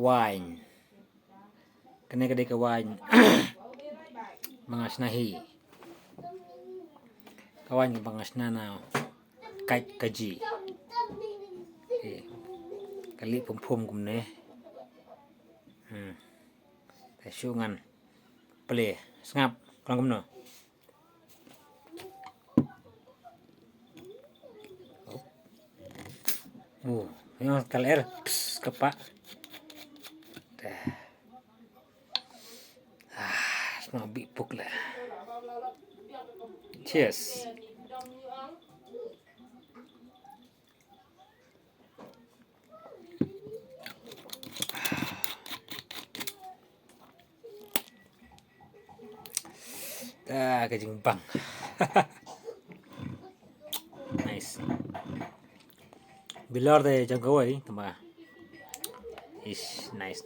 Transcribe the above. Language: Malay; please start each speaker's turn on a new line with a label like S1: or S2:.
S1: wine. Kani ka wine. Mga snahi. Kawan yung mga snana. Kahit kaji. Kali pum-pum kumne. Tasyungan. Pali. Sengap. Kurang kumno. Yung kaler. Psst, kapa. Semua bipuk lah. Cheers. Kajing bang. Nice. Bilor de jangkawai, tama. Is nice.